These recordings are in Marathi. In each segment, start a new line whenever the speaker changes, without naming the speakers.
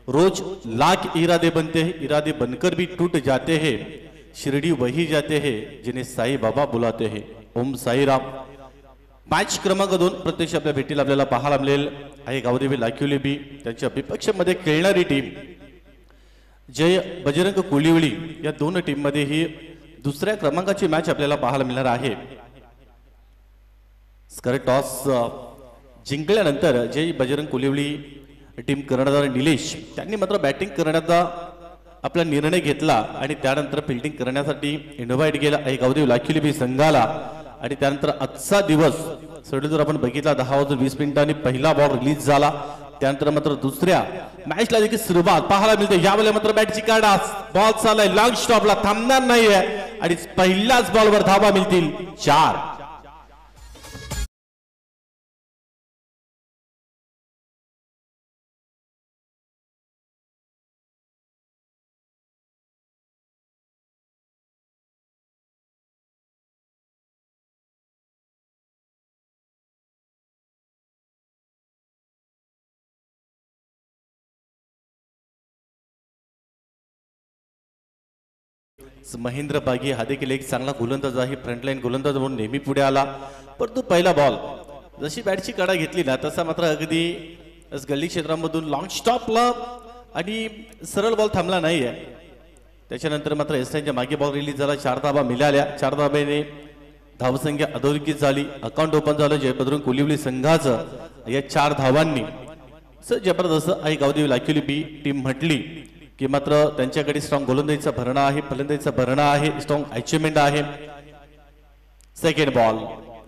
रोज लाख इरादे बनते हैं, इरादे बनकर भी टूट जाते हैं, शिरडी वही जाते हैं जिन्हें साई बाबा बुलाते हैं. ओम साईराम. मॅच क्रमांक 2 प्रत्यक्ष आपल्या भेटीला आपल्याला पाहायला मिळेल आहे गावदेवी लाखिवली बी त्यांच्या विपक्षामध्ये खेळणारी टीम जय बजरंग कोलिवळी. या दोन टीम मध्ये ही दुसऱ्या क्रमांकाची मॅच आपल्याला पाहायला मिळणार आहे. स्कर टॉस जिंकल्यानंतर जय बजरंग कोलिवळी टीम कर्णधार निलेश त्यांनी मात्र बॅटिंग करण्याचा आपला निर्णय घेतला आणि त्यानंतर फिल्डिंग करण्यासाठी इन्व्हाइट केला आहे गावदेवी लाखिवली बी संघाला. आणि त्यानंतर आजचा दिवस शेड्यूल जर आपण बघितला 10:20 पहिला बॉल रिलीज झाला. त्यानंतर मात्र दुसऱ्या मॅचला देखील सुरुवात पाहायला मिळते. यावेळेला मात्र बॅटची काढा बॉल चाललाय लॉंग स्टॉपला थांबणार नाहीये आणि पहिल्याच बॉलवर धावा मिळतील 4. महेंद्र बागी हा देखील एक चांगला गोलंदाज आहे. फ्रंटलाईन गोलंदाज म्हणून नेहमी पुढे आला. परंतु पहिला बॉल जशी बॅटची काढा घेतली ना तसा मात्र अगदी गल्ली क्षेत्रामधून लॉंग स्टॉपला आणि सरळ बॉल थांबला नाहीये. त्याच्यानंतर मात्र एसटीच्या मागे बॉल रिलीज झाला. 4 धावा मिळाल्या. 4 धाब्याने धावसंख्या अधोरेखित झाली. अकाउंट ओपन झालं जय बजरंग कोलिवळी संघाचं. या 4 धावांनी जबरदस्त आहे गावदेवी लाखिवली बी टीम म्हटली की मात्र त्यांच्याकडे स्ट्रॉंग गोलंदाजीचा भरणा आहे, फलंदाजीचा भरणा आहे, स्ट्रॉंग अचीवमेंट आहे. सेकंड बॉल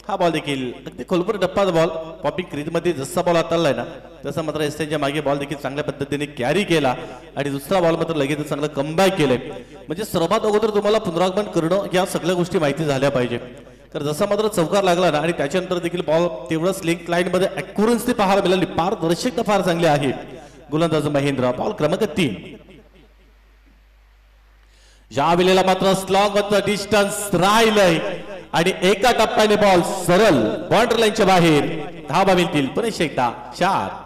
हा बॉल देखील अगदी खोलवर डप्पा बॉल पॉपिंग क्रीज मध्ये जसा बॉल आतालाय ना तसा मात्र एसटीच्या मागे बॉल देखील चांगल्या पद्धतीने कॅरी केला आणि दुसरा बॉल मात्र लगेच चांगलं कमबॅक केलंय. म्हणजे सर्वात अगोदर तुम्हाला पुनरागमन करणं या सगळ्या गोष्टी माहिती झाल्या पाहिजे. तर जसा मात्र चौकार लागला ना आणि त्याच्यानंतर देखील बॉल तेवढं स्लिंक लाईन मध्ये अॅक्युरन्सी पाहायला मिळाली. पारदर्शकता फार चांगली आहे गोलंदाज महेंद्र. बॉल क्रमांक 3. या वेळेला मात्र स्लॉग डिस्टन्स राहिलंय आणि एका टप्प्याने बॉल सरळ बाउंड्री लाईनच्या बाहेर. धावा मिळतील पुन्हा एकदा 4.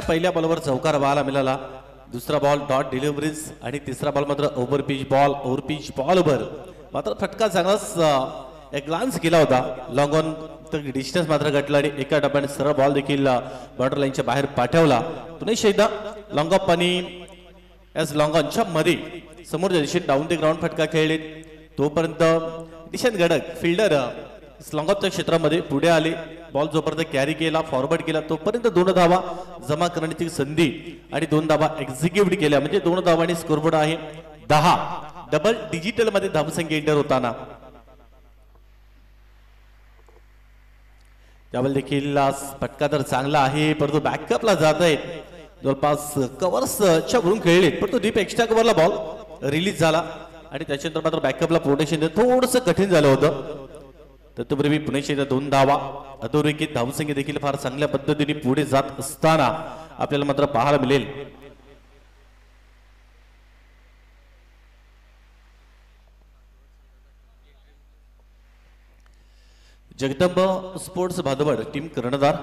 पहिल्या बॉलवर चौकार पाहायला मिळाला. दुसरा बॉल डॉट डिलिव्हरीज आणि तिसरा बॉल मात्र ओव्हर पिच बॉलवर मात्र फटका चांगलाच एक ग्लान्स केला होता. लॉंग ऑन तर डिस्टन्स मात्र घटला आणि एका टप्प्याने सरळ बॉल देखील बॉर्डर लाईनच्या बाहेर पाठवला. पुन्हा एकदा लॉंग ऑफ आणि याच लॉंग ऑनच्या मध्ये समोरच्या दिशेने डाऊन द ग्राउंड फटका खेळले. तोपर्यंत दिशांत गडक फिल्डर लॉंग ऑफच्या क्षेत्रामध्ये पुढे आले. बॉल जोपर्यंत कॅरी केला फॉरवर्ड केला तोपर्यंत 2 धावा जमा करण्याची संधी आणि 2 धावा एक्झिक्यूट केल्या. म्हणजे 2 धावांनी स्कोरबोर्ड आहे 10. डबल डिजिटल मध्ये धावसंख्या एंटर होताना त्यावेळी देखील फटका तर चांगला आहे परंतु बॅकअपला जात आहेत. जवळपास कव्हर्सच्या वरून खेळले परंतु डीप एक्स्ट्रा कव्हरला बॉल रिलीज झाला आणि त्याच्यानंतर मात्र बॅकअपला प्रोटेक्शन थोडंसं कठीण झालं होतं. तत्पूर्वी पुणे 2 धावा अधोरेखित धावसंख्या देखील फार चांगल्या पद्धतीने पुढे जात असताना आपल्याला मात्र पाहायला मिळेल. जगदंब स्पोर्ट्स भादवड टीम कर्णधार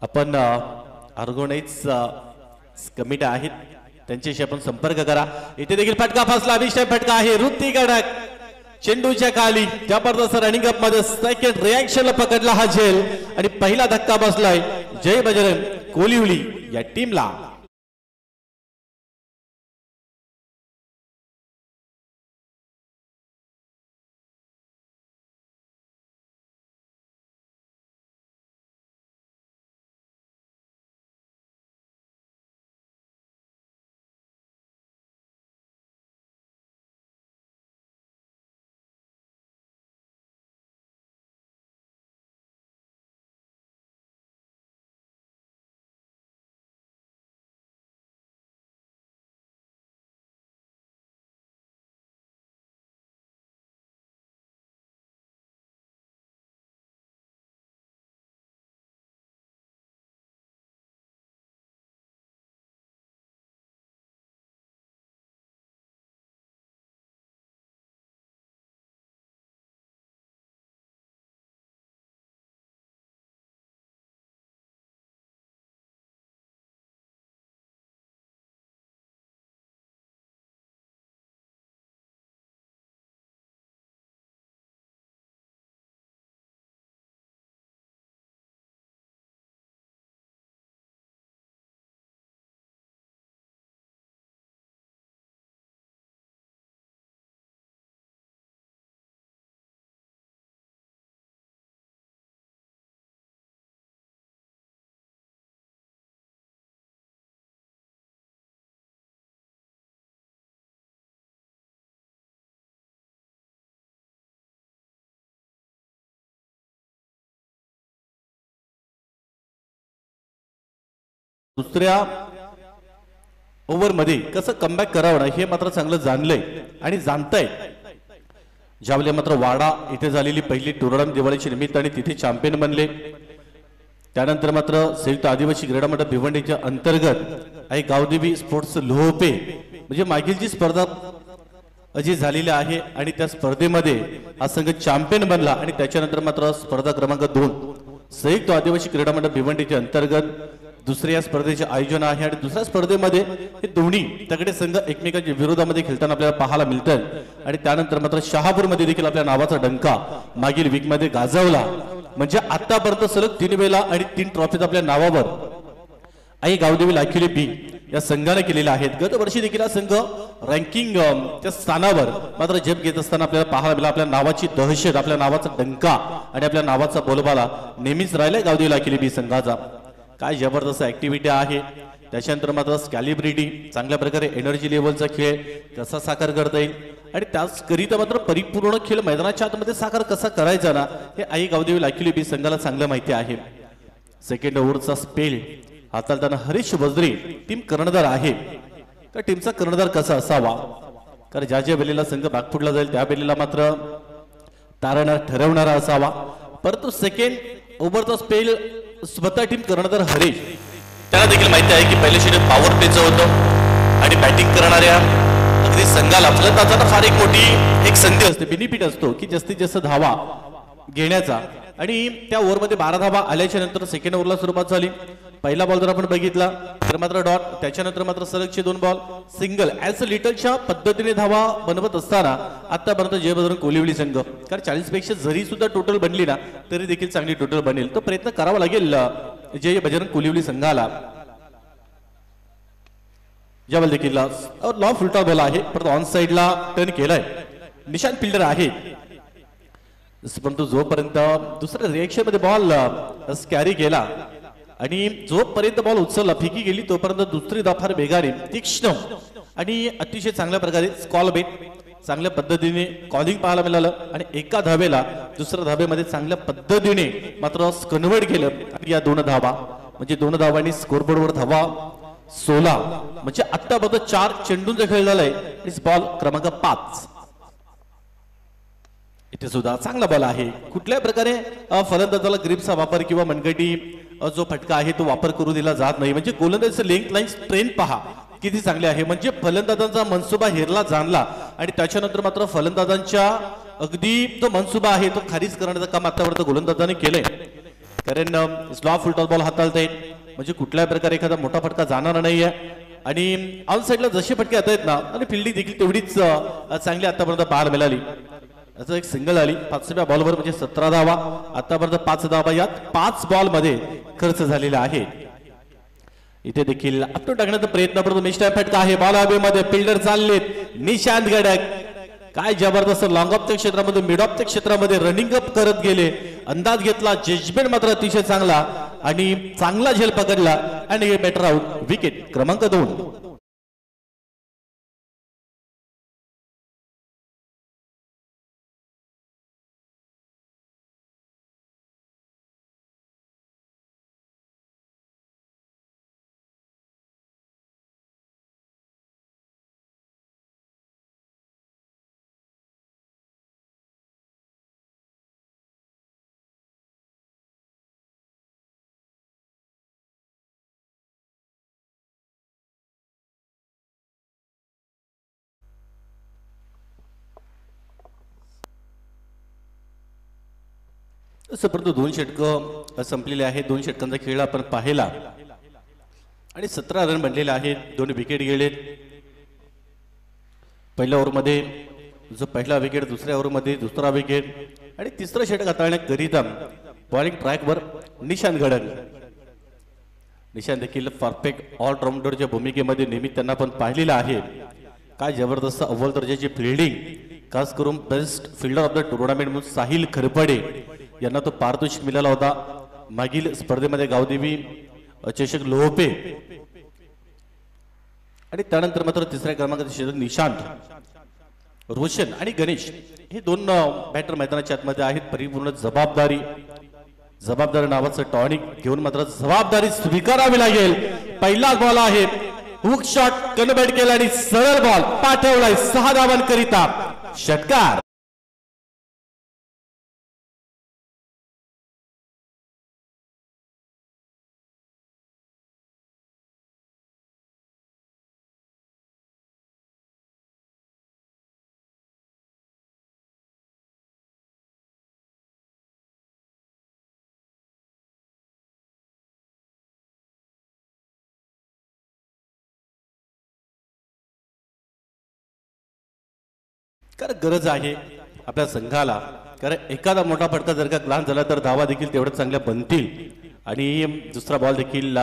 आपण आर्गोनाइज कमिटी आहेत त्यांच्याशी आपण संपर्क करा. इथे देखील फटका फसला. अभिषेक फटका आहे वृत्ती कडक चेंडूच्या खाली जबरदस्त रनिंग अप मध्ये सेकंड रिएक्शनला पकडला हा झेल आणि पहिला धक्का बसलाय जय बजरंग कोलिवळी या टीमला. दुसऱ्या ओव्हरमध्ये कसं कमबॅक करावं हे मात्र चांगलं जाणलंय आणि जाणताय. ज्यावेळी मात्र वाडा इथे झालेली पहिली टुर्नामेंट दिवाळीच्या निमित्ताने तिथे चॅम्पियन बनले. त्यानंतर मात्र संयुक्त आदिवासी क्रीडा मंडळ भिवंडीच्या अंतर्गत आहे गावदेवी स्पोर्ट्स लोहपे म्हणजे मागील जी स्पर्धा जी झालेली आहे आणि त्या स्पर्धेमध्ये हा संघ चॅम्पियन बनला आणि त्याच्यानंतर मात्र स्पर्धा क्रमांक 2 संयुक्त आदिवासी क्रीडा मंडळ भिवंडीच्या अंतर्गत दुसऱ्या स्पर्धेचे आयोजन आहे आणि दुसऱ्या स्पर्धेमध्ये हे दोन्ही तगडे संघ एकमेकांच्या विरोधामध्ये खेळताना आपल्याला पाहायला मिळतात आणि त्यानंतर मात्र शहापूरमध्ये देखील आपल्या नावाचा डंका मागील वीकमध्ये गाजवला. म्हणजे आतापर्यंत सलग 3 वेळा आणि 3 ट्रॉफीज आपल्या नावावर आई गावदेवी लाखिले बी या संघाने केलेल्या आहेत. गत वर्षी देखील हा संघ रँकिंग त्या स्थानावर मात्र झेप घेत असताना आपल्याला पाहायला मिळाला. आपल्या नावाची दहशत, आपल्या नावाचा डंका आणि आपल्या नावाचा बोलबाला नेहमीच राहिलाय गावदेवी लाखिले बी संघाचा. काय जबरदस्त ऍक्टिव्हिटी आहे. त्याच्यानंतर मात्र स्कॅलिब्रिटी चांगल्या प्रकारे एनर्जी लेवलचा खेळ कसा साकार करता येईल आणि त्याचकरिता मात्र परिपूर्ण खेळ मैदानाच्या आतमध्ये साकार कसा करायचा ना हे आई गावदेवी लाखिले बी संघाला चांगलं माहिती आहे. सेकंड ओव्हरचा स्पेल हाताळताना हरीश वज्रे टीम कर्णधार आहे. त्या टीमचा कर्णधार कसा असावा कारण ज्या ज्या वेळेला संघ बॅकफुटला जाईल त्या वेळेला मात्र तारणार ठरवणारा असावा. परंतु सेकंड ओव्हरचा स्पेल स्वतः टीम कर्णधार हरीश त्याला देखील माहिती आहे की पहिले शेड्यूल पॉवर प्लेचं होतं आणि बॅटिंग करणाऱ्या अगदी संघाला फलंदाजांना फार एक मोठी एक संधी असते, बेनिफिट असतो की जास्तीत जास्त धावा घेण्याचा आणि त्या ओव्हरमध्ये 12 धावा आल्याच्या नंतर सेकंड ओव्हरला सुरुवात झाली. पहिला बॉल जर आपण बघितला तर मात्र डॉट, त्याच्यानंतर मात्र सलगचे 2 बॉल सिंगल ऍज लिटलच्या पद्धतीने धावा बनवत असताना आतापर्यंत जय बजरंग कोलिवली संघ कारण 40 पेक्षा जरी सुद्धा टोटल बनली ना तरी देखील चांगली टोटल बनेल. तो प्रयत्न करावा लागेल जय बजरंग कोलिवली संघाला. ज्यावेळी देखील लॉ फुलटा बॉल आहे परंतु ऑन साइडला टर्न केलाय. निशांत फिल्डर आहे परंतु जोपर्यंत दुसऱ्या रिएक्शन मध्ये बॉल कॅरी केला आणि जोपर्यंत बॉल उचलला फेकी गेली तोपर्यंत दुसरी धाव फार वेगाने तीक्ष्ण आणि अतिशय चांगल्या प्रकारे स्कॉल बेट चांगल्या पद्धतीने कॉलिंग पाहायला मिळालं आणि एका धावेला दुसऱ्या धावेमध्ये चांगल्या पद्धतीने मात्र कन्व्हर्ट केलं आणि या 2 धावा म्हणजे 2 धावांनी स्कोरबोर्डवर धावा 16 म्हणजे आतापर्यंत 4 चेंडूंचा खेळ झालाय. बॉल क्रमांक 5 इथे सुद्धा चांगला बॉल आहे. कुठल्याही प्रकारे फलंदाजाला ग्रिपचा वापर किंवा मनगटी जो फटका आहे तो वापर करू दिला जात नाही. म्हणजे गोलंदाजीचं लेंथ लाईन स्ट्रेंथ पहा किती चांगले आहे. म्हणजे फलंदाजांचा मनसुबा हेरला जाणला आणि त्याच्यानंतर मात्र फलंदाजांच्या अगदी जो मनसुबा आहे तो खारीज करण्याचं काम आतापर्यंत गोलंदाजाने केलंय. कारण स्लॉ फुलटॉस बॉल हाताळता येईल म्हणजे कुठल्याही प्रकारे एखादा मोठा फटका जाणार नाहीये आणि ऑन साइडला जसे फटके येत आहेत ना आणि फिल्डिंग देखील तेवढीच चांगली आतापर्यंत पाहायला मिळाली. याचा एक सिंगल आली 5व्या बॉलवर म्हणजे 17 धावा. आतापर्यंत 5 धावा यात 5 बॉल मध्ये खर्च झालेला आहे. इथे देखील अपटो टाकण्याचा प्रयत्न करतो मिस्टर फटका आहे बॉल हवेमध्ये फिल्डर चाललेत निशांत गडक काय जबरदस्त लॉंग ऑफच्या क्षेत्रामध्ये मिड ऑफच्या क्षेत्रामध्ये रनिंग अप करत गेले. अंदाज घेतला जजमेंट मात्र अतिशय चांगला आणि चांगला झेल पकडला आणि बेटर आउट विकेट क्रमांक 2. परंतु 2 षटकं संपलेले आहेत. 2 षटकांचा खेळ आपण पाहिला आणि 17 रन बनलेले आहेत. 2 विकेट गेलेत. पहिल्या ओव्हरमध्ये जो पहिला विकेट, दुसऱ्या ओव्हरमध्ये दुसरा विकेट आणि तिसरं षटक हाताळण्याकरिता बॉलिंग ट्रॅकवर निशांत गडक. निशांत देखील परफेक्ट ऑलराऊंडरच्या भूमिकेमध्ये नेहमी त्यांना पण पाहिलेलं आहे. काय जबरदस्त अव्वल दर्जाची फिल्डिंग खास करून best fielder of the tournament म्हणून साहिल खरपडे यांना तो पारितोषिक मिळाला होता मागील स्पर्धेमध्ये गावदेवी चषक लोहपे आणि त्यानंतर मात्र तिसऱ्या क्रमांकाचे निशांत, रोशन आणि गणेश हे 2 बॅटर मैदानाच्या आतमध्ये आहेत. परिपूर्ण जबाबदारी जबाबदारी नावाचं टॉनिक घेऊन मात्र जबाबदारी स्वीकारावी लागेल. पहिला बॉल आहे, हुक शॉट कन्व्हर्ट केला आणि सरळ बॉल पाठवलाय 6 धावांकरिता. षटकार. कारण गरज आहे आपल्या संघाला, कारण एखादा मोठा फटका जर का ग्लान झाला तर धावा देखील तेवढ्या चांगल्या बनतील. आणि दुसरा बॉल देखील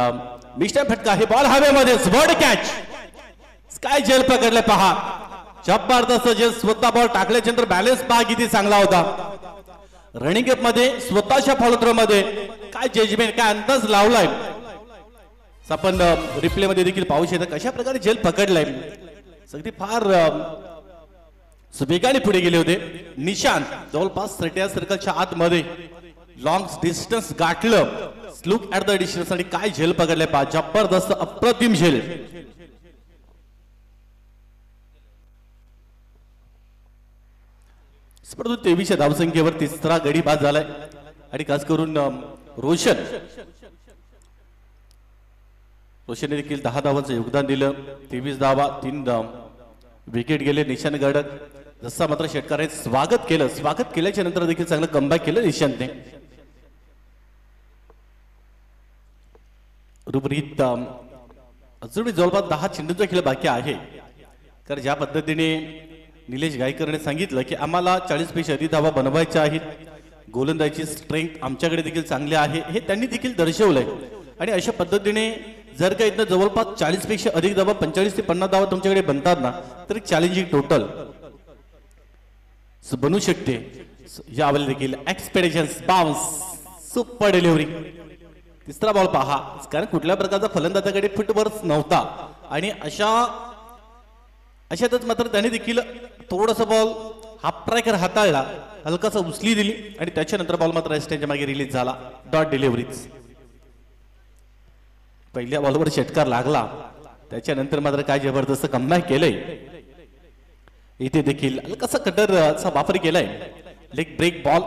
मिस्टर फटका आहे, बॉल हवेमध्ये बर्ड कॅच. काय जेल पकडले पहा, जबरदस्त जेल. स्वतः बॉल टाकल्याच्या नंतर बॅलन्स पहा किती चांगला होता. रनिंग अप मध्ये स्वतःच्या फॉलोथ्रो मध्ये काय जजमेंट, काय अंदाज लावलाय आपण रिप्ले मध्ये देखील पाहू शकता. कशा प्रकारे जेल पकडलाय, अगदी फार वेगाने पुढे गेले होते. निशांत जवळपास 30 सर्कलच्या आतमध्ये लॉंग डिस्टन्स गाठलं. लुक ऍट द डिस्टन्स आणि काय झेल पकडले पहा, जबरदस्त अप्रतिम झेल. परंतु 23 धावसंख्येवर तिसरा गडी बाद झालाय आणि खास करून रोशनने देखील 10 धावांचं योगदान दिलं. 23 धावा, 3 विकेट गेले. निशांत गडक जसा मात्र षटकाराने स्वागत केल्याच्या नंतर देखील चांगलं कमबॅक केलं निशांतने. रुपरीत अजूनही जवळपास 10 चेंडूचा खेळ बाकी आहे. कारण ज्या पद्धतीने निलेश गायकरने सांगितलं की आम्हाला 40 पेक्षा अधिक धावा बनवायच्या आहेत, गोलंदाजीची स्ट्रेंथ आमच्याकडे देखील चांगली आहे, हे त्यांनी देखील दर्शवलंय. आणि अशा पद्धतीने जर का इथं जवळपास 40 पेक्षा अधिक धावा 45 ते 50 धावा तुमच्याकडे बनतात ना, तर चॅलेंजिंग टोटल बनू शकते. यावेळी देखील एक्सपेक्टेशन्स बाउन्स, सुपर डिलिव्हरी. तिसरा बॉल पहा, कारण कुठल्या प्रकारचा फलंदाजाकडे फुटवर्क नव्हता आणि अशातच मात्र त्याने देखील थोडासा बॉल हाफ ट्रॅकर हाताळला, हलकासा उचली दिली आणि त्याच्यानंतर बॉल मात्र स्टँडच्या मागे रिलीज झाला. Dot deliveries. पहिल्या बॉलवर षटकार लागला, त्याच्यानंतर मात्र काय जबरदस्त कमबॅक केलंय. इथे देखील हलकासा कटरचा वापर केलाय. लेग ब्रेक बॉल,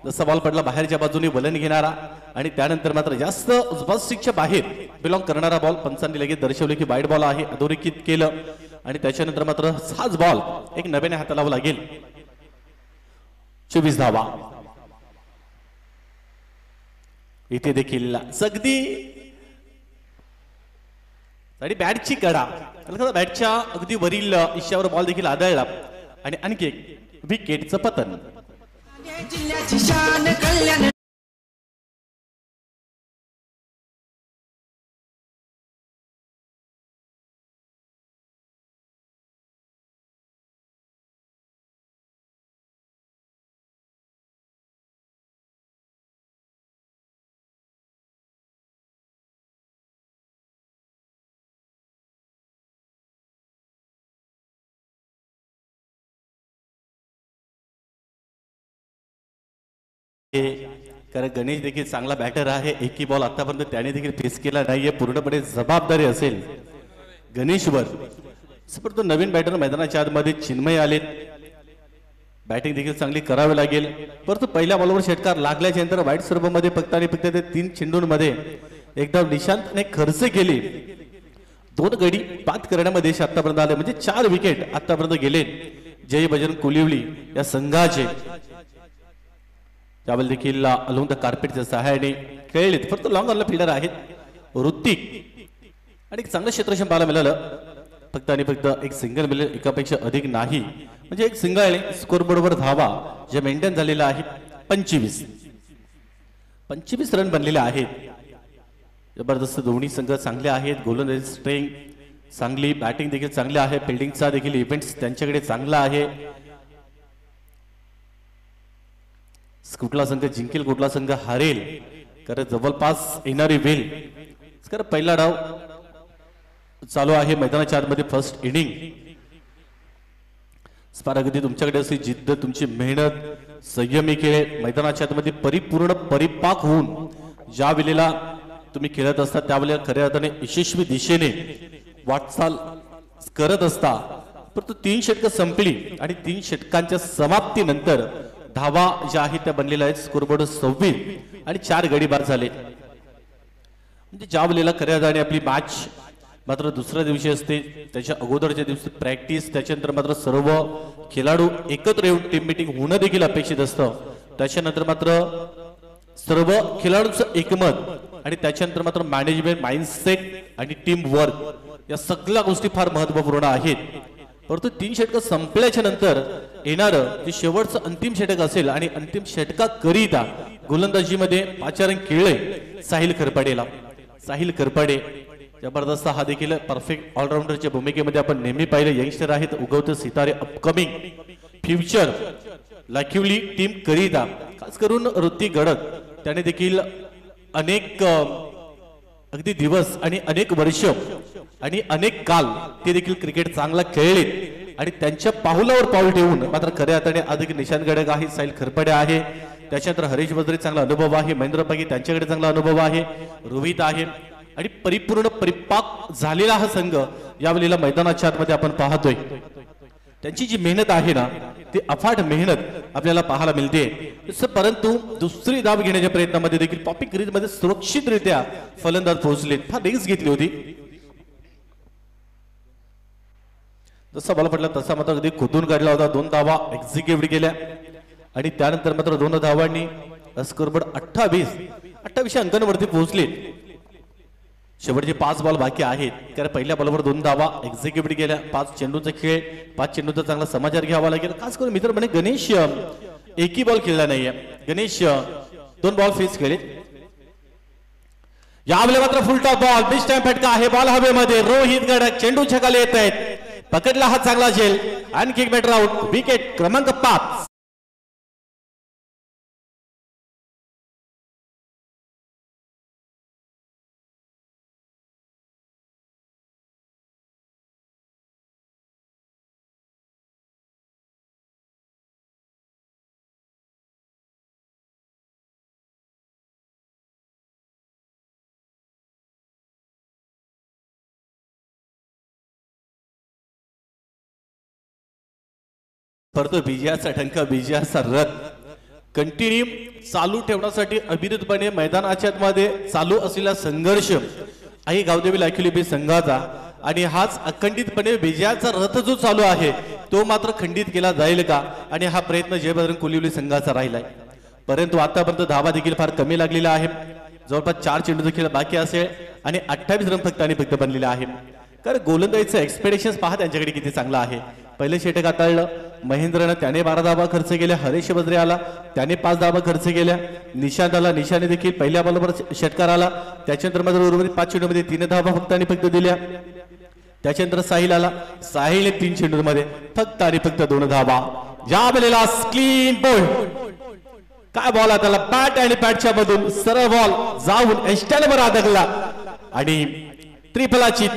जसा बॉल पडला बाहेरच्या बाजूने वलन घेणारा आणि त्यानंतर मात्र जास्त स्टिकच्या बाहेर बिलॉंग करणारा बॉल पंचांनी लगेच दर्शवले की वाईट बॉल आहे, अधोरेखित केलं आणि त्याच्यानंतर मात्र हाच बॉल एक नव्याने हाताळावा लागेल. 24 धावा. इथे देखील अगदी आणि बॅटची कडा, बॅटच्या अगदी वरील इशावर बॉल देखील आदळला आणि आणखी एक विकेटचं पतन. कारण गणेश देखील चांगला बॅटर आहे. एकही बॉल आतापर्यंत त्याने देखील फेस केला नाहीये. पूर्णपणे जबाबदारी असेल गणेशवर. परंतु नवीन बॅटर मैदानाच्या आतमध्ये चिन्मय आले, बॅटिंग देखील चांगली करावी लागेल. परंतु पहिल्या बॉलवर षटकार लागल्याच्या नंतर वाईट स्वरूपामध्ये फक्त आणि फक्त ते 3 चेंडूंमध्ये एकदा निशांतने खर्च केली. 2 गडी बाद करण्यामध्ये आतापर्यंत आले, म्हणजे 4 विकेट आतापर्यंत गेले जय बजरंग कोलिवली या संघाचे. त्यावेळी देखील अलोंग द कार्पेटच्या सहाय्याने खेळलेत. फक्त लॉंग ऑनला फिल्डर आहेत ऋतिक आणि एक चांगलं क्षेत्ररक्षण पाहायला मिळालं. फक्त आणि फक्त एक सिंगल मिळेल, एकापेक्षा अधिक नाही. म्हणजे एक सिंगल स्कोरबोर्डवर धावा जे मेंटेन झालेला आहे. 25 रन बनलेले आहेत. जबरदस्त दोन्ही संघ चांगले आहेत. गोलंदाजी स्ट्रेंथ चांगली, बॅटिंग देखील चांगली आहे. फिल्डिंगचा देखील इव्हेंट्स त्यांच्याकडे चांगला आहे. कुठला संघ जिंकेल, कुठला संघ हारेल, कारण जवळपास येणारी वेल. कारण पहिला डाव चालू आहे मैदानाच्या आतमध्ये. First inning. अगदी तुमच्याकडे अशी जिद्द, तुमची मेहनत संयमी खेळ मैदानाच्या आतमध्ये परिपूर्ण परिपाक होऊन ज्या वेळेला तुम्ही खेळत असता त्यावेळेला खऱ्या अर्थाने यशस्वी दिशेने वाटचाल करत असता. परंतु 3 षटकं संपली आणि 3 षटकांच्या समाप्तीनंतर धावा ज्या आहेत त्या बनलेल्या आहेत. स्कोरबोर्ड 26 आणि 4 गडी बाद झाले. म्हणजे ज्या वेळेला खऱ्या अर्थाने आपली मॅच मात्र दुसऱ्या दिवशी असते, त्याच्या अगोदरच्या दिवशी प्रॅक्टिस, त्याच्यानंतर मात्र सर्व खेळाडू एकत्र येऊन टीम मीटिंग होणं देखील अपेक्षित असतं. त्याच्यानंतर मात्र सर्व खेळाडूंचं एकमत आणि त्याच्यानंतर मात्र मॅनेजमेंट माइंडसेट आणि टीम वर्क या सगळ्या गोष्टी फार महत्त्वपूर्ण आहेत. परंतु 3 षटकं संपल्याच्या नंतर येणारं जे शेवटचं अंतिम षटक असेल आणि अंतिम षटकाकरिता गोलंदाजीमध्ये पाचारण खेळले साहिल खरपाडेला. साहिल खरपाडे जबरदस्त हा देखील परफेक्ट ऑलराऊंडरच्या भूमिकेमध्ये आपण नेहमी पाहिले. यंगस्टर आहेत, उगवते सितारे, अपकमिंग फ्युचर लाखिवली टीम करिता खास करून ऋतिक गडद त्याने देखील अनेक अगदी दिवस आणि अनेक वर्ष आणि अनेक काल ते देखील क्रिकेट चांगला खेळले आणि त्यांच्या पाऊलावर पाऊल ठेवून मात्र खऱ्या अर्थाने अधिक निशान गडक आहे. साहिल खरपाडे आहे, त्याच्यानंतर हरीश वज्रे चांगला अनुभव आहे, महेंद्र पागी त्यांच्याकडे चांगला अनुभव आहे, रोहित आहे आणि परिपूर्ण परिपाक झालेला हा संघ यावेळेला मैदानाच्या आतमध्ये आपण पाहतोय. त्यांची जी मेहनत आहे ना ती अफाट मेहनत आपल्याला पाहायला मिळते. परंतु दुसरी धाव घेण्याच्या प्रयत्नामध्ये देखील पॉपी क्रीजमध्ये सुरक्षितरित्या फलंदाज पोहोचले. फार रिस्क घेतली होती. जसा बॉल पडला तसा मात्र अगदी खोदून काढला होता. 2 धावा एक्झिक्यूट केल्या आणि त्यानंतर मात्र 2 धावांनी स्कोरबोर्ड 28 अंकांवरती पोहोचले. शेवटचे 5 बॉल बाकी आहेत, कारण पहिल्या बॉलवर 2 धावा एक्झिक्यूट केल्या. 5 चेंडूचा खेळ, 5 चेंडूचा चांगला समाचार घ्यावा लागेल. खास करून मित्र म्हणे गणेश एकही बॉल खेळला नाहीये. गणेश 2 बॉल फेस केले. यावेळेला मात्र फुलटॉप बॉल, बिग टाइम फटका आहे. बॉल हवेमध्ये, रोहित गडक चेंडू छकाले येत आहेत. पकडला हा चांगला झेल. आणखी एक बॅटर आउट. विकेट क्रमांक 5. परंतु विजयाचा ठणका, विजयाचा रथ कंटिन्यू चालू ठेवण्यासाठी अविरतपणे मैदानाच्या मध्ये चालू असलेला संघर्ष आहे गावदेवी लाखिवली संघाचा आणि हाच अखंडितपणे विजयाचा रथ जो चालू आहे तो मात्र खंडित केला जाईल का आणि हा प्रयत्न जयबजरंग कोलिवली संघाचा राहिलाय. परंतु आतापर्यंत धावा देखील फार कमी लागलेला आहे. जवळपास 4 चेंडूचा खेळ बाकी असेल आणि 28 रन फक्त बनलेला आहे. कारण गोलंदाजीचं एक्सपेक्टेशन्स पहा त्यांच्याकडे किती चांगला आहे. पहिले षटक हाताळलं महेंद्रनं, त्याने 12 धावा खर्च केल्या. हरीश वज्रे आला, त्याने 5 धावा खर्च केल्या. निशांत आला, निशाने देखील पहिल्या बॉलवर षटकार आला. त्याच्यानंतर मात्र उर्वरित 5 चेंडूमध्ये 3 धावा फक्त दिल्या. त्याच्यानंतर साहिल आला, साहिलने 3 चेंडूमध्ये फक्त 2 धावा. ज्या वेळेला क्लीन बॉल, काय बॉल त्याला बॅट आणि बॅटच्या मधून सरळ बॉल जाऊन एस्टॅलवर अडकला आणि त्रिफलाची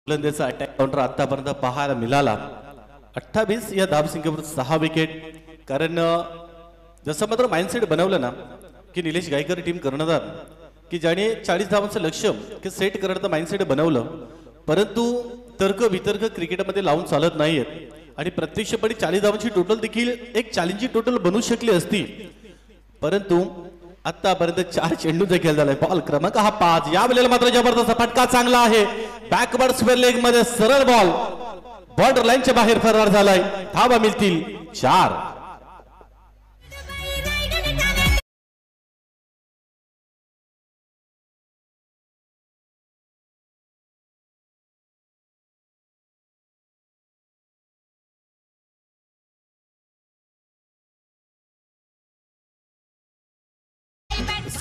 गोलंदाजीचा अटॅक काउंटर आतापर्यंत पाहायला मिळाला. 28 या धावसंख्येवर 6 विकेट. कारण जसं मात्र माइंडसेट बनवलं ना की निलेश गायकर टीम कर्णधार की ज्याने 40 धावांचं लक्ष्य की सेट करण्याचं माइंडसेट बनवलं. परंतु तर्क वितर्क क्रिकेटमध्ये लावून चालत नाहीयेत आणि प्रत्यक्षपणे 40 धावांची टोटल देखील एक चॅलेंजिंग टोटल बनवू शकली असती. परंतु आतापर्यंत 4 चेंडूचा खेळ झालाय. बॉल क्रमांक 5. या वेळेला मात्र जबरदस्त फटका चांगला आहे. बॅकवर्ड स्क्वेअर लेग मध्ये सरळ बॉल बॉर्डर लाईनच्या बाहेर फरार झालाय. धावा मिळतील 4.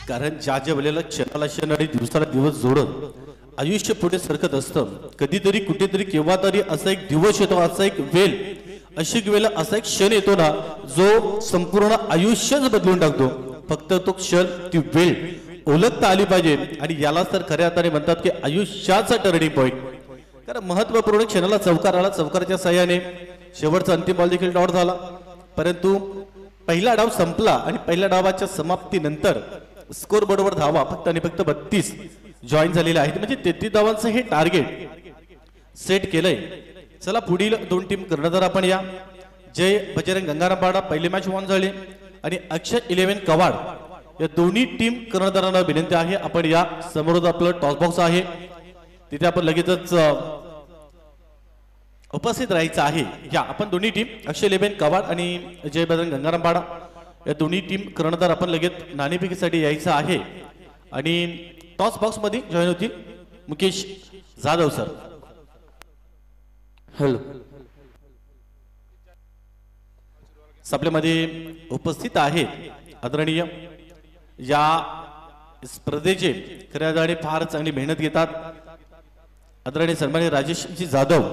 कारण ज्या ज्या वेळेला क्षणाला क्षण आणि दिवसाला दिवस जोडत आयुष्य पुढे सरकत असतं, कधीतरी कुठेतरी केव्हा तरी असा एक दिवस येतो, असा एक वेळ, अशी वेळेला असा एक क्षण येतो ना जो संपूर्ण आयुष्यच बदलून टाकतो. फक्त तो क्षण, ती वेळ ओळखता आली पाहिजे. आणि यालाच तर खऱ्या अर्थाने म्हणतात की आयुष्याचा टर्निंग पॉईंट. कारण महत्वपूर्ण क्षणाला चौकार आला, चौकाराच्या साह्याने शेवटचा अंतिम बॉल देखील डॉट झाला. परंतु पहिला डाव संपला आणि पहिल्या डावाच्या समाप्तीनंतर स्कोर बरोबर धावा फक्त आणि फक्त 32 जॉईन झालेले आहेत. म्हणजे 33 धावांचं हे टार्गेट सेट केलंय. चला पुढील दोन टीम कर्णधार आपण या. जय बजरंग गंगारामपाडा पहिली मॅच वॉन झाली आणि अक्षय 11 कवाड या दोन्ही टीम कर्णधारांना विनंती आहे आपण या. समोर आपलं टॉस बॉक्स आहे, तिथे आपण लगेचच उपस्थित राहायचं आहे. या आपण दोन्ही टीम अक्षय 11 कवाड आणि जय बजरंग गंगारामपाडा या दोन्ही टीम कर्णधार आपण लगेच नाणेफेकीसाठी यायचं आहे. आणि टॉस बॉक्स मध्ये जॉईन होतील मुकेश जाधव सर.
हॅलो.
आपल्यामध्ये उपस्थित आहेत आदरणीय या स्पर्धेचे खऱ्या अर्थाने फार चांगली मेहनत घेतात आदरणीय सन्माननीय राजेशजी जाधव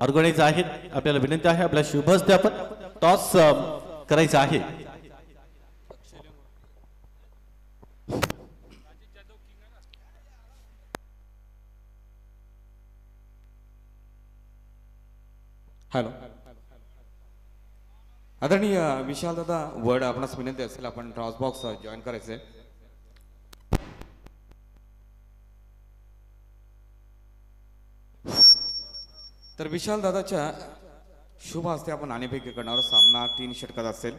ऑर्गनाइज आहेत. आपल्याला विनंती आहे आपल्या शुभ हस्ते आपण टॉस करायचा आहे.
हॅलो. आदरणीय विशाल दादा वर्ड आपणास विनंती असेल आपण टॉस बॉक्स जॉईन करायचे. तर विशाल दादाच्या शुभ हस्ते आपण नाणेफेकी करणार. सामना 3 षटकात असेल.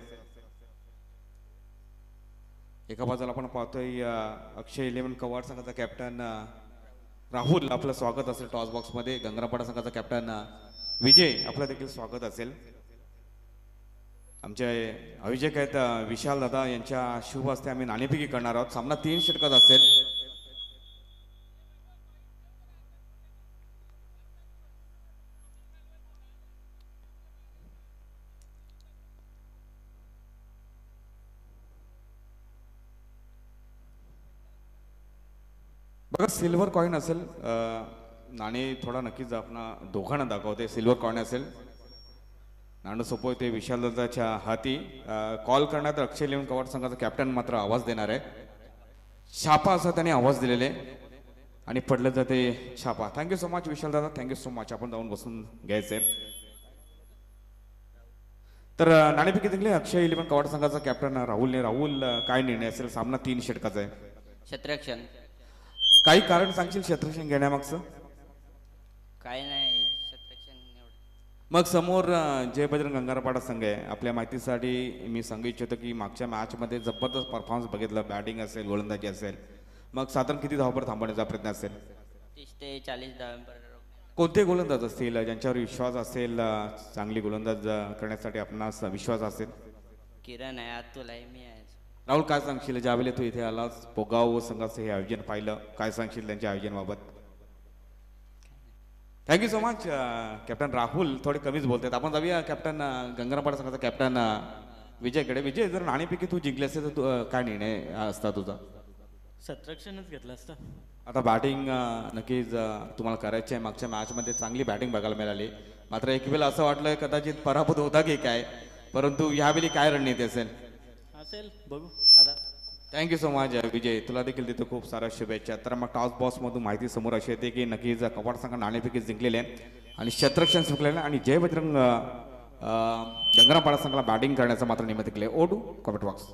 एका बाजूला आपण पाहतोय अक्षय 11 कवाड संघाचा कॅप्टन राहुल आपलं स्वागत असेल टॉस बॉक्स मध्ये. गंगारामपाडा संघाचा कॅप्टन विजय आपलं देखील स्वागत असेल. आमचे आयोजक आहेत विशाल दादा यांच्या शुभ हस्ते आम्ही नाणेफेकी करणार आहोत. सामना 3 षटकात असेल. बघा सिल्वर कॉईन असेल. नाणे थोडा नक्कीच आपण दोघांना दाखवते. सिल्वर कॉईन असेल. नाणं सोपं ते विशाल दादाच्या हाती. कॉल करण्यात अक्षय 11 कवाड संघाचा कॅप्टन मात्र आवाज देणार आहे. छापा असा त्याने आवाज दिलेले आणि पडलं जाते छापा. थँक्यू सो मच विशाल दादा, थँक्यू सो मच. आपण जाऊन बसून घ्यायचंय. तर नाणेफेकी जिंकले अक्षय 11 कवाड संघाचा कॅप्टन राहुलने. राहुल काय निर्णय असेल? सामना 3 षटकाचा आहे.
क्षेत्ररक्षण.
काही कारण सांगशील क्षेत्ररक्षण घेण्यामागचं?
काय नाही, क्षेत्ररक्षण एवढं.
मग समोर जय बजरंग गंगारामपाडा संघ आहे. आपल्या माहितीसाठी मी सांगू इच्छितो की मागच्या मॅचमध्ये जबरदस्त परफॉर्मन्स बघितलं. बॅटिंग असेल, गोलंदाजी असेल. मग साधारण किती धावांवर थांबवण्याचा प्रयत्न असेल?
30 ते 40 धावांपर्यंत.
कोणते गोलंदाज असतील ज्यांच्यावर विश्वास असेल, चांगली गोलंदाज करण्यासाठी आपणास विश्वास असेल?
किरण आहे, अतुल आहे, मी आहे.
राहुल काय सांगशील ज्यावेळेला तू इथे आलास, पोगाव संघाचं हे आयोजन पाहिलं, काय सांगशील त्यांच्या आयोजनाबाबत? Thank you so much captain Rahul. थोडे कमीच बोलतात. आपण जाऊया कॅप्टन गंगारामपाडा संघाचा कॅप्टन विजयकडे. विजय, जर नाणेफेकी तू जिंकली असेल तर तू काय निर्णय असता तुझा?
क्षेत्ररक्षणच घेतलं असतं.
आता बॅटिंग नक्कीच तुम्हाला करायची आहे. मागच्या मॅचमध्ये चांगली बॅटिंग बघायला मिळाली. मात्र एक वेळेला असं वाटलं कदाचित पराभूत होता की काय, परंतु यावेळी काय रणनीती असेल?
बघू आता.
थँक्यू सो मच विजय, तुला देखील तिथे खूप साऱ्या शुभेच्छा. तर मग टॉस बॉक्स मधून माहिती समोर अशी येते की नक्कीच कवाड संघ नाणेफेकी जिंकलेले आणि क्षेत्ररक्षण जिंकलेले आणि जय बजरंग गंगारामपाडा संघाला बॅटिंग करण्याचा मात्र निमित्त केले. ओडू कमेंट बॉक्स.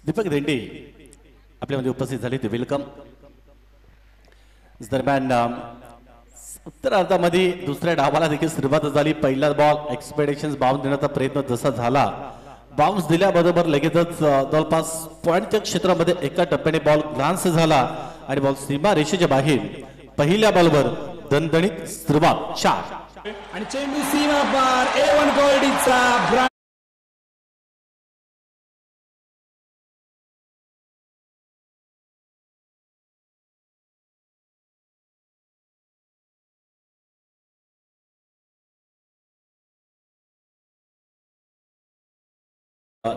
दीपक धेंडे आपल्यामध्ये उपस्थित झाले ते वेलकम. दरम्यान उत्तरार्धामध्ये दुसऱ्या डावाला देखील सुरुवात झाली. पहिला बॉल एक्सपेक्टेशन्स बाउन्स देण्याचा प्रयत्न जसा झाला, बाउन्स दिल्याबरोबर लगेचच जवळपास पॉइंटच्या क्षेत्रामध्ये एका टप्प्याने बॉल ग्लान्स झाला आणि बॉल सीमा रेषेच्या बाहेर. पहिल्या बॉलवर दणदणीत सुरुवात 4.
आणि चेंडू सीमा पार A1 क्वालिटीचा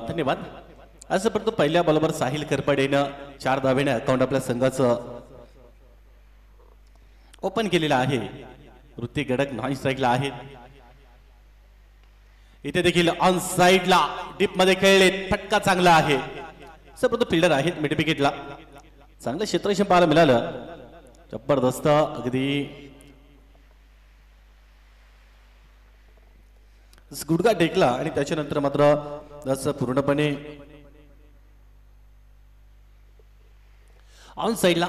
धन्यवाद. असं परंतु पहिल्या बॉलवर साहिल करपडेनं 4 धावेने अकाउंट आपल्या संघाचं ओपन केलेलं आहे. ऋतिक गडक नॉन स्ट्राईकला आहे. इथे देखील ऑन साइडला डीप मध्ये खेळले, फटका चांगला आहे. असं परंतु फिल्डर आहेत मिड विकेटला. चांगलं क्षेत्ररक्षण पाहायला मिळालं. जबरदस्त अगदी गुडघा टेकला आणि त्याच्यानंतर मात्र असं पूर्णपणे ऑन साइडला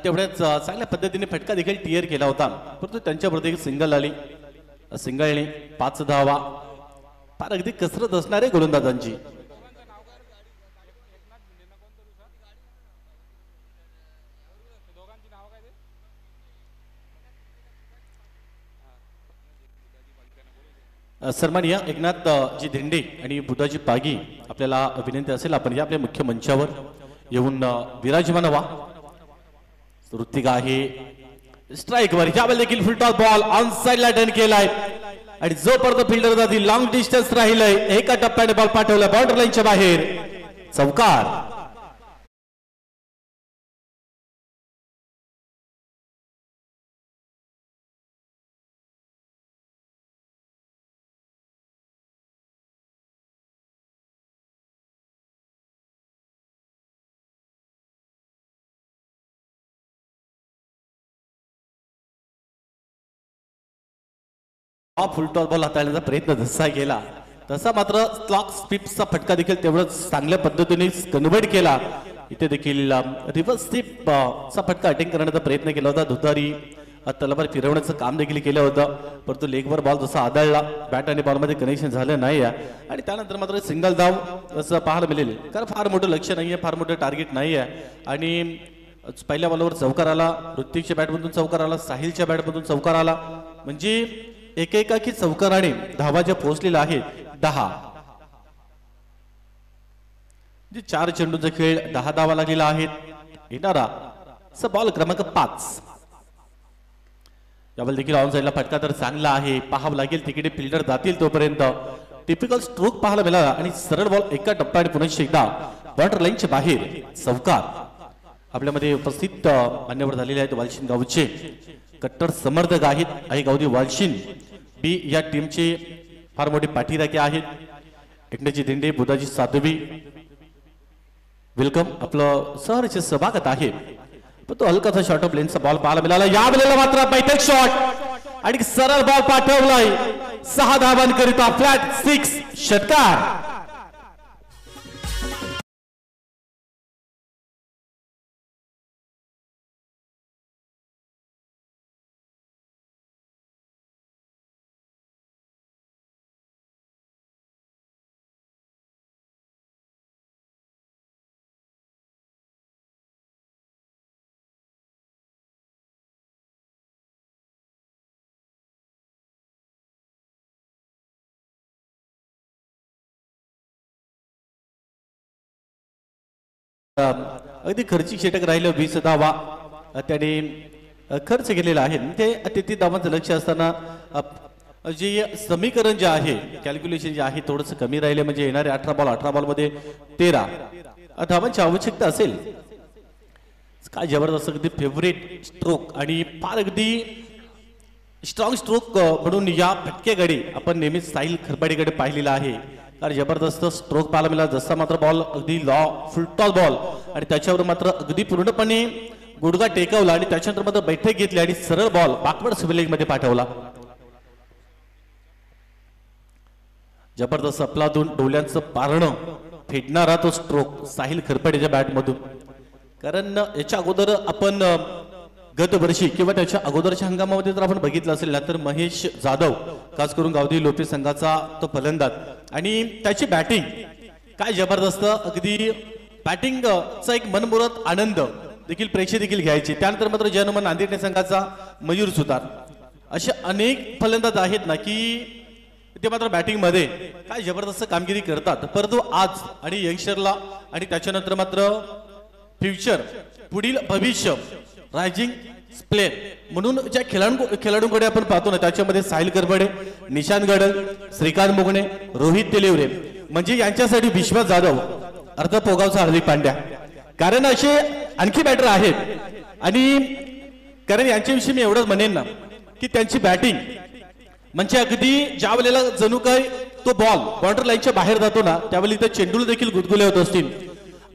तेवढ्याच चांगल्या पद्धतीने फटका देखील क्लिअर केला होता. परंतु त्यांच्यावरती एक सिंगल आली. सिंगलने 5 धावा. फार अगदी कसरत असणारे गोलंदाजांची. सन्माननीय एकनाथ जी धेंडे आणि बुधाजी पागी, आपल्याला विनंती असेल आपण या आपल्या मुख्य मंचावर येऊन विराजमान व्हा. ऋतिक आहे स्ट्राईक वर. यावेळी देखील फुलटॉस बॉल ऑन साइडला डन केलाय आणि जोपर्यंत फिल्डर जाती लॉंग डिस्टन्स राहिलंय, एका टप्प्याने बॉल पाठवला बाउंड्री लाईनच्या बाहेर. चौकार. हा फुलटॉस बॉल हाताळण्याचा प्रयत्न जसा केला तसा मात्र स्लॉक स्पिपचा फटका देखील तेवढंच चांगल्या पद्धतीने कन्व्हर्ट केला. इथे देखील रिव्हर्स स्टिपचा फटका अटेंड करण्याचा प्रयत्न केला होता. धुतारी तलवार फिरवण्याचं काम देखील केलं होतं. परंतु लेगवर बॉल जसा आदळला, बॅट आणि बॉलमध्ये कनेक्शन झालं नाही आणि त्यानंतर मात्र सिंगल धाव असं पाहायला मिळेल. कारण फार मोठं लक्ष नाहीये, फार मोठं टार्गेट नाही आहे. आणि पहिल्या बॉलवर चौकार आला, ऋतिकच्या बॅटमधून चौकार आला, साहिलच्या बॅटमधून चौकार आला. म्हणजे एकेकाकी चौकाराने धावा ज्या पोहोचलेल्या आहेत 10. जे 4 चेंडूचा खेळ 10 धावा लागलेला आहेत. येणारा बॉल क्रमांक 5. यावेळी देखील ऑन साइडला फटका तर चांगला आहे. पाहावं लागेल तिकडे फिल्डर जातील तोपर्यंत. टिपिकल स्ट्रोक पाहायला मिळाला आणि सरळ बॉल एका टप्प्याने पुन्हा एकदा बाउंड्री लाईनच्या बाहेर. चौकार. आपल्यामध्ये उपस्थित मान्यवर झालेले आहेत वालशिन गावचे कट्टर समर्थक आहेत. आई गावदी वालशिन बी या टीमचे फार मोठे पाठीराखे आहेत. एकनाथजी धेंडे, बुधाजी साधवी, वेलकम. आपलं सहर्ष स्वागत आहे. पण तो हलकासा शॉर्ट ऑफ लेनचा बॉल पाहायला मिळाला. या वेळेला मात्र बैठक शॉट आणि सरळ बॉल पाठवलाय 6 धावांकरिता. फ्लॅट 6 षटकार. अगदी खर्चिक षटक राहिलं. 20 धावा त्याने खर्च केलेला आहे. ते 33 धावांचं लक्ष असताना जे समीकरण जे आहे, कॅल्क्युलेशन जे आहे थोडंसं कमी राहिले. म्हणजे येणारे 18 बॉल मध्ये 13 धावांची आवश्यकता असेल. काय जबरदस्त अगदी फेवरेट स्ट्रोक आणि फार अगदी स्ट्रॉंग स्ट्रोक म्हणून या फटकेकडे आपण नेहमीच साहिल खरपाडीकडे पाहिलेला आहे. कारण जबरदस्त स्ट्रोक पाहायला मिळाला. जसा मात्र बॉल अगदी फुलटॉस बॉल आणि त्याच्यावर मात्र अगदी पूर्णपणे गुडघा टेकवला आणि त्याच्यानंतर मात्र बैठक घेतली आणि सरळ बॉल बॅकवर्ड स्विंग मध्ये पाठवला. जबरदस्त आपला 2 डोल्यांचं पारणं फेडणारा तो स्ट्रोक साहिल खरपाडीच्या बॅट मधून. कारण याच्या अगोदर आपण गत वर्षी किंवा त्याच्या अगोदरच्या हंगामामध्ये जर आपण बघितलं असेल ना तर महेश जाधव, खास करून गावदी लोपी संघाचा तो फलंदाज, आणि त्याची बॅटिंग काय जबरदस्त. अगदी बॅटिंगचा एक मनमुराद आनंद देखील प्रेक्षक देखील घ्यायचे. त्यानंतर मात्र जयनुमान नांदेड संघाचा मयूर सुतार असे अनेक फलंदाज आहेत ना की ते मात्र बॅटिंग मध्ये काय जबरदस्त कामगिरी करतात, परंतु आज आणि यंगस्टरला आणि त्याच्यानंतर मात्र फ्युचर पुढील भविष्य रायझिंग प्लेयर म्हणून ज्या खेळाडूंकडे आपण पाहतो ना त्याच्यामध्ये साहिल करबडे, निशांत गडल, श्रीकांत मुगणे, रोहित तेलिवरे म्हणजे यांच्यासाठी विश्वास जाधव, अर्थ पोगावचा हार्दिक पांड्या, कारण असे आणखी बॅटर आहेत. आणि कारण यांच्याविषयी मी एवढंच म्हणेन ना की त्यांची बॅटिंग म्हणजे अगदी ज्या वेळेला जणू काय तो बॉल बॉर्डर लाईनच्या बाहेर जातो ना त्यावेळी त्या चेंडूला देखील गुदगुले होत असतील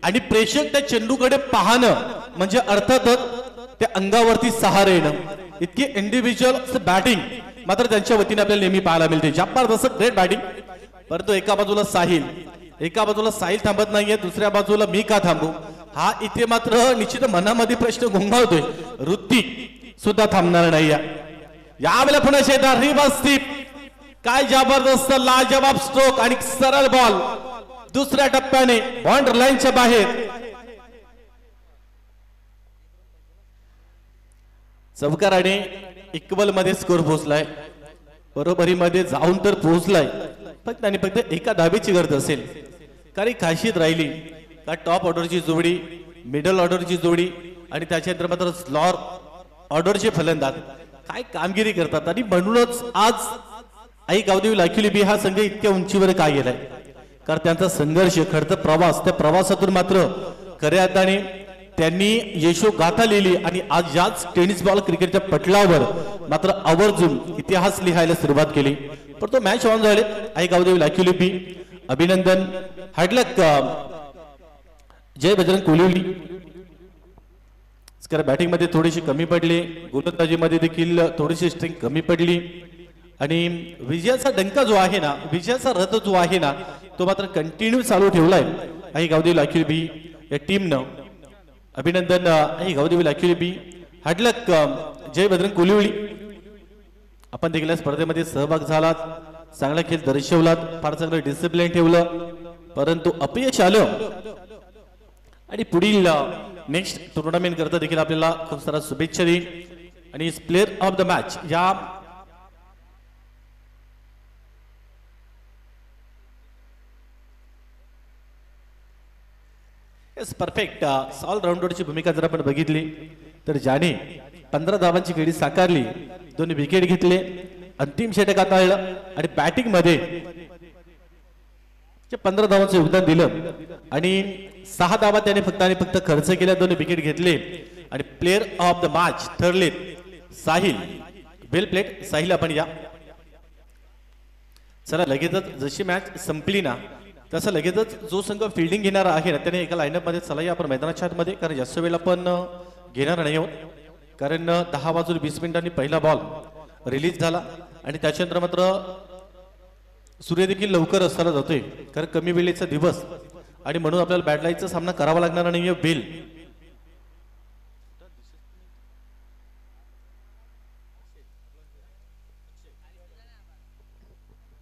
आणि प्रेक्षक त्या चेंडूकडे पाहणं म्हणजे अर्थातच त्या अंगावरती सहारे येणं, इतकी इंडिव्हिज्युअल बॅटिंग मात्र त्यांच्या वतीने आपल्याला नेहमी पाहायला मिळते. जबरदस्त ग्रेट बॅटिंग. परंतु एका बाजूला साहिल थांबत नाहीये, दुसऱ्या बाजूला मी का थांबू हा इथे मात्र निश्चित मनामध्ये प्रश्न घोंघावतोय. ऋतिक सुद्धा थांबणार नाही. यावेळेला पुन्हा शेतात रिवर्स काय जबरदस्त लाजवाब स्ट्रोक आणि सरळ बॉल दुसऱ्या टप्प्याने बॉर्डर लाईनच्या बाहेर. चौकाराने इक्वल मध्ये स्कोर पोहोचलाय, बरोबरीमध्ये जाऊन तर पोहोचलाय, फक्त आणि फक्त एका धाबेची गरज असेल. कारण खासियत राहिली का टॉप ऑर्डरची जोडी, मिडल ऑर्डरची जोडी आणि त्याच्यानंतर मात्र स्लॉर ऑर्डरचे फलंदाज काय कामगिरी करतात. आणि म्हणूनच आज आई गावदेवी लाखिवली बी हा संघ इतक्या उंचीवर काय गेलाय, कारण त्यांचा संघर्ष खरं प्रवास, त्या प्रवासातून मात्र खऱ्या अर्थाने त्यांनी यशोगाथा लिहिली आणि आज याच टेनिस बॉल क्रिकेटच्या पटलावर मात्र आवर्जून इतिहास लिहायला सुरुवात केली. पण तो मॅच ऑन झाले. आई गावदेवी लाखिवली बी अभिनंदन. हार्डलक जय बजरंग कोलिवली. बॅटिंग मध्ये थोडीशी कमी पडली, गोलंदाजीमध्ये देखील थोडीशी स्ट्रिंग कमी पडली आणि विजयाचा डंका जो आहे ना, विजयाचा रथ जो आहे ना तो मात्र कंटिन्यू चालू ठेवलाय आई गावदेवी लाखिवली बी या टीमनं. अभिनंदन आई गावदेवी लाखिवली बी. हार्डलक जय बजरंग कोलिवली. आपण देखील स्पर्धेमध्ये सहभाग झालात, चांगला खेळ दर्शवलात, फार चांगलं डिसिप्लिन ठेवलं, परंतु अपयश आलं आणि पुढील नेक्स्ट टुर्नामेंट करता देखील आपल्याला खूप सारा शुभेच्छा देईल. आणि प्लेअर ऑफ द मॅच या परफेक्ट ऑलराऊंडरची भूमिका जर आपण बघितली तर ज्याने 15 धावांची खेळी साकारली, 2 विकेट घेतले, अंतिम षटक हाताळलं आणि बॅटिंग मध्ये 15 धावांचं योगदान दिलं आणि 6 धावा त्याने फक्त आणि फक्त खर्च केल्या, 2 विकेट घेतले आणि प्लेअर ऑफ द मॅच ठरले साहिल. वेल प्लेट साहिल. आपण या चला लगेचच जशी मॅच संपली ना तसं लगेचच जो संघ फिल्डिंग घेणारा आहे ना त्याने एका लाईनअप मध्ये चला या आपण मैदानाच्या आतमध्ये, कारण जास्त वेळ आपण घेणार नाही आहोत, कारण 10 वाजून 20 मिनिटांनी पहिला बॉल रिलीज झाला आणि त्याच्यानंतर मात्र सूर्य देखील लवकर असताना जातोय, कारण कमी वेळेचा दिवस आणि म्हणून आपल्याला बॅट लाईनचा सामना करावा लागणार नाहीये. वेल